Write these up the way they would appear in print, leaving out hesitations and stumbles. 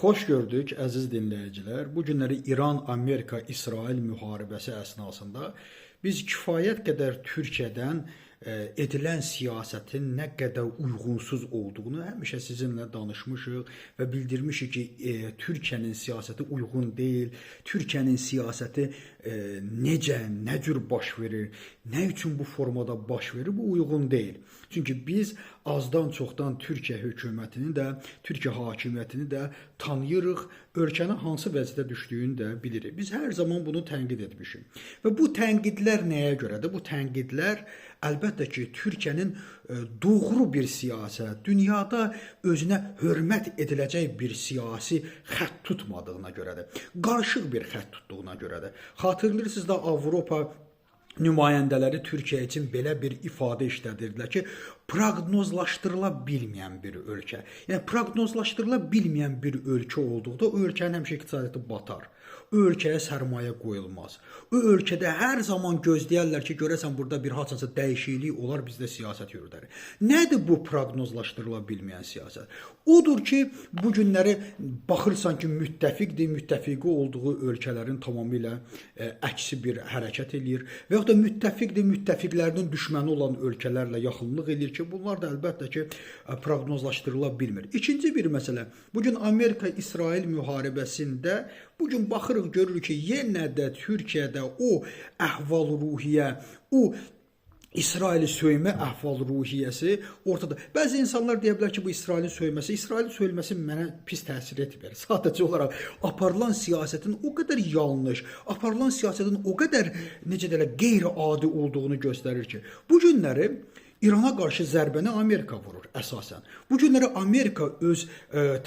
Xoş gördük əziz dinləyicilər. Bu günləri İran-Amerika-İsrail müharibəsi əsnasında biz kifayət qədər Türkiyədən edilən siyasətin nə qədər uyğunsuz olduğunu həmişə sizinlə danışmışıq və bildirmişik ki, Türkiyənin siyasəti uyğun deyil. Türkiyənin siyasəti necə, nə cür baş verir, nə üçün bu formada baş verir, bu uyğun deyil. Çünki biz azdan çoxdan Türkiyə hökumətini də, Türkiyə hakimiyyətini də tanıyırıq, ölkənin hansı vəziyyətə düşdüyünü də bilirik. Biz hər zaman bunu tənqid etmişik. Və bu tənqidlər nəyə görədir? Bu tənqidlər əlbəttə ki, Türkiyənin doğru bir siyasət, dünyada özünə hörmət ediləcək bir siyasi xətt tutmadığına görədir. Qarışıq bir xətt tutduğuna görədir. Xatırlayırsınız da Avropa nümayəndələri Türkiyə üçün belə bir ifadə işlədirdilər ki, proqnozlaşdırıla bilməyən bir ölkə. Yəni, proqnozlaşdırıla bilməyən bir ölkə olduqda o ölkənin həmişə iqtisadiyyatı batar. O ölkəyə sərmayə qoyulmaz. O ölkədə hər zaman gözləyərlər ki, görəsən burada bir haçansa dəyişiklik olar, bizdə siyasət yürüdər. Nədir bu proqnozlaşdırıla bilməyən siyasət? Odur ki, bu günləri baxırsan ki, müttəfiqdir, müttəfiqi olduğu ölkələrin tamamilə əksi bir hərəkət eləyir və yaxud da müttəfiqdir, müttəfiqlərinin düşməni olan ölkələrlə yaxınlıq eləyir ki, bunlar da əlbəttə ki, proqnozlaşdırıla bilmir. İkinci bir məsələ, bugün Amerika-İsrail müharibəsində bugün baxırıq, görürük ki, yenə də Türkiyədə o əhval-ruhiyyə, o İsraili söymə əhval-ruhiyyəsi ortada. Bəzi insanlar deyə bilər ki, bu İsrailin söyməsi mənə pis təsir etmir. Sadəcə olaraq aparılan siyasətin o qədər yanlış, aparılan siyasətin o qədər, necə deyirlər, qeyri-adi olduğunu göstərir ki, bu günləri İrana qarşı zərbəni Amerika vurur əsasən. Bu günləri Amerika öz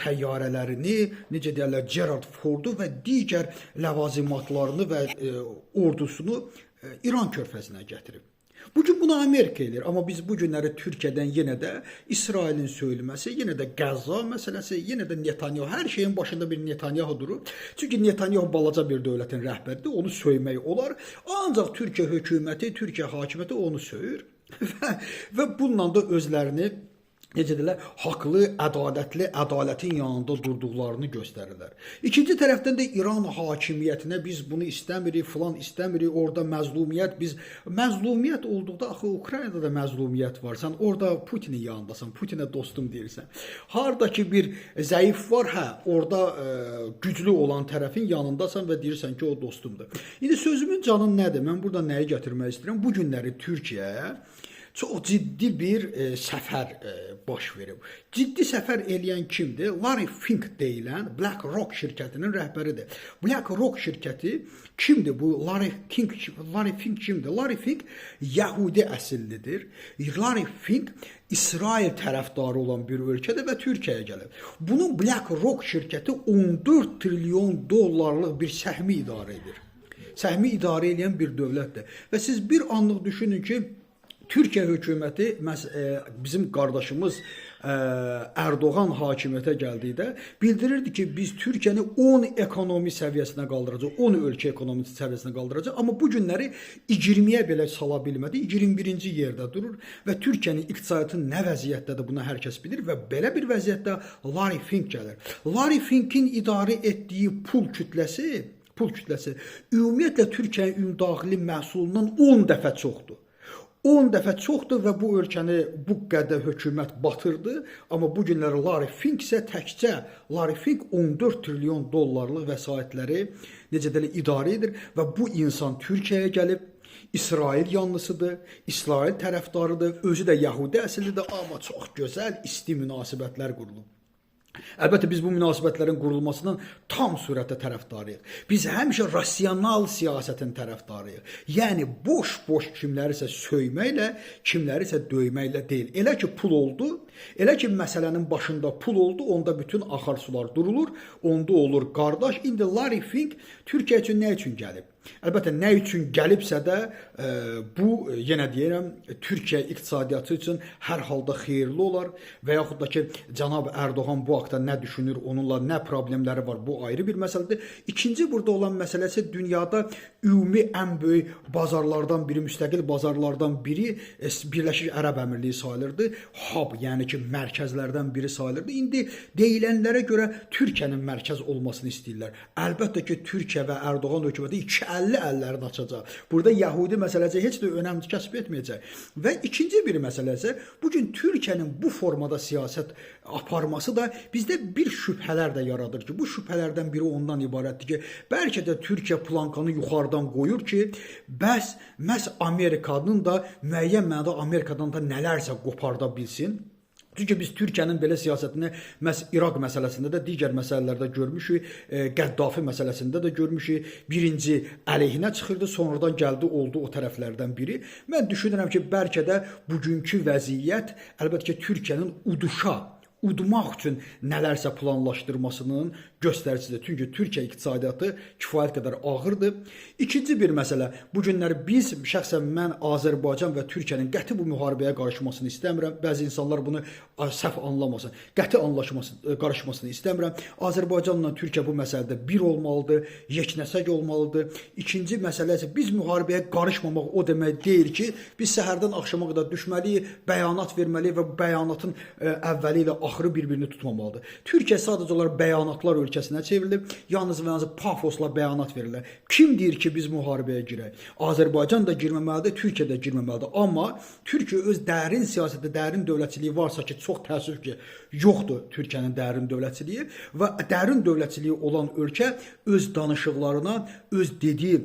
təyyarələrini, necə deyirlər, Gerald Fordu və digər ləvazimatlarını və ordusunu İran körfəzinə gətirib. Bugün bunu Amerika edir, amma biz bu günləri Türkiyədən yenə də İsrailin söyülməsi, yenə də Qəzza məsələsi, yenə də Netanyahu, hər şeyin başında bir Netanyahu durur. Çünki Netanyahu balaca bir dövlətin rəhbəridir, onu söymək olar. Ancaq Türkiyə hökuməti, Türkiyə hakimiyyəti onu söyür və bununla da özlərini, necə deyirlər, haqlı, ədalətli, ədalətin yanında durduqlarını göstərirlər. İkinci tərəfdən də İran hakimiyyətinə biz bunu istəmirik, filan istəmirik, orada məzlumiyyət, məzlumiyyət olduqda, axı Ukraynada da məzlumiyyət var, sən orada Putinin yanındasan, Putinə dostum deyirsən. Harada ki bir zəif var, orada güclü olan tərəfin yanındasan və deyirsən ki, o dostumdur. İndi sözümün canı nədir? Mən burada nəyi gətirmək istəyirəm? Bu günləri Türkiyəyə çox ciddi bir səfər baş verib. Ciddi səfər eləyən kimdir? Larry Fink deyilən BlackRock şirkətinin rəhbəridir. BlackRock şirkəti kimdir? Bu Larry Fink kimdir? Larry Fink Yəhudi əsillidir. Larry Fink İsrail tərəfdarı olan bir ölkədir və Türkiyəyə gəlib. Bunun BlackRock şirkəti 14 trilyon dollarlıq bir səhmi idarə edir. Səhmi idarə edən bir dövlətdir. Və siz bir anlıq düşünün ki, Türkiyə hökuməti, bizim qardaşımız Erdoğan hakimiyyətə gəldikdə bildirirdi ki, biz Türkiyəni 10 ekonomi səviyyəsinə qaldıracaq, 10 ölkə ekonomi səviyyəsinə qaldıracaq, amma bu günləri 20-yə belə sala bilmədi, 21-ci yerdə durur və Türkiyənin iqtisadiyyatı nə vəziyyətdədir, bunu hər kəs bilir və belə bir vəziyyətdə Larry Fink gəlir. Larry Finkin idarə etdiyi pul kütləsi ümumiyyətlə Türkiyənin ümumdaxili məhsulundan 10 dəfə çoxdur. 10 dəfə çoxdur və bu ölkəni bu qədər hökumət batırdı. Amma bu günləri Larry Fink isə təkcə Larry Fink 14 trilyon dollarlıq vəsaitləri necə deyirlər idarə edir və bu insan Türkiyəyə gəlib, İsrail yanlısıdır, İsrail tərəfdarıdır, özü də Yəhudi əsillidir, amma çox gözəl isti münasibətlər qurulub. Əlbəttə, biz bu münasibətlərin qurulmasından tam surətdə tərəfdarıyıq. Biz həmişə rasional siyasətin tərəfdarıyıq. Yəni, boş-boş kimlərisə söyməklə, kimlərisə döyməklə deyil. Elə ki, pul oldu, elə ki, məsələnin başında pul oldu, onda bütün axar sular durulur, onda olur qardaş. İndi Larry Fink Türkiyə üçün nə üçün gəlib? Əlbəttə nə üçün gəlibsə də bu yenə deyirəm Türkiyə iqtisadiyyatı üçün hər halda xeyirli olar və yaxud da ki cənab Ərdoğan bu haqda nə düşünür, onunla nə problemləri var, bu ayrı bir məsələdir. İkinci burada olan məsələ isə dünyada ümumi ən böyük bazarlardan biri, müstəqil bazarlardan biri Birləşmiş Ərəb Əmirliyi sayılırdı. Hub, yəni ki mərkəzlərdən biri sayılırdı. İndi deyilənlərə görə Türkiyənin mərkəz olmasını istəyirlər. Əlbəttə ki Türkiyə və Ərdoğan hökuməti 250 əllərini açacaq. Burada Yəhudi məsələsi heç də önəm kəsb etməyəcək. Və ikinci bir məsələ isə bugün Türkiyənin bu formada siyasət aparması da bizdə bir şübhələr də yaradır ki, bu şübhələrdən biri ondan ibarətdir ki, bəlkə də Türkiyə plankanı yuxarıdan qoyur ki, bəs məhz Amerikanın da müəyyən mənada Amerikadan da nələrsə qoparda bilsin. Çünki biz Türkiyənin belə siyasətini məhz İraq məsələsində də, digər məsələlərdə görmüşük, Qəddafi məsələsində də görmüşük. Birinci əleyhinə çıxırdı, sonradan gəldi, oldu o tərəflərdən biri. Mən düşünürəm ki, bəlkə də bugünkü vəziyyət əlbəttə ki, Türkiyənin udmaq üçün nələrsə planlaşdırmasının göstəricisidir. Çünki Türkiyə iqtisadiyyatı kifayət qədər ağırdır. İkinci bir məsələ, bu günlər biz, şəxsən mən Azərbaycan və Türkiyənin qəti bu müharibəyə qarışmasını istəmirəm. Bəzi insanlar bunu səhv anlamasın. Qəti qarışmasını istəmirəm. Azərbaycanla Türkiyə bu məsələdə bir olmalıdır, yeknəsək olmalıdır. İkinci məsələ isə biz müharibəyə qarışmamaq o demək deyil ki, biz səhərdən axşama qədər düşməliyik, bəyanat verməliyik və bu bəyanatın əvvəli ilə axırı bir-birini tutmamalıdır. Türkiyə sadəcə olaraq bəyanatlar ölkəsinə çevrilib, yalnız və yalnız pafosla bəyanat verirlər. Kim deyir ki, biz müharibəyə girək? Azərbaycan da girməməlidir, Türkiyə də girməməlidir. Amma Türkiyə öz dərin siyasəti, dərin dövlətçiliyi varsa ki, çox təəssüf ki, yoxdur Türkiyənin dərin dövlətçiliyi və dərin dövlətçiliyi olan ölkə öz danışıqlarına, öz dediyi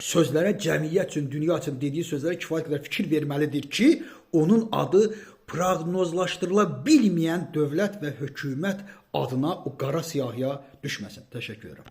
sözlərə, cəmiyyət üçün, dünya üçün dediyi sözlərə kifayət qədər fikir verməlidir ki, onun adı proqnozlaşdırıla bilməyən dövlət və hökumət adına o qara siyahıya düşməsin. Təşəkkür edirəm.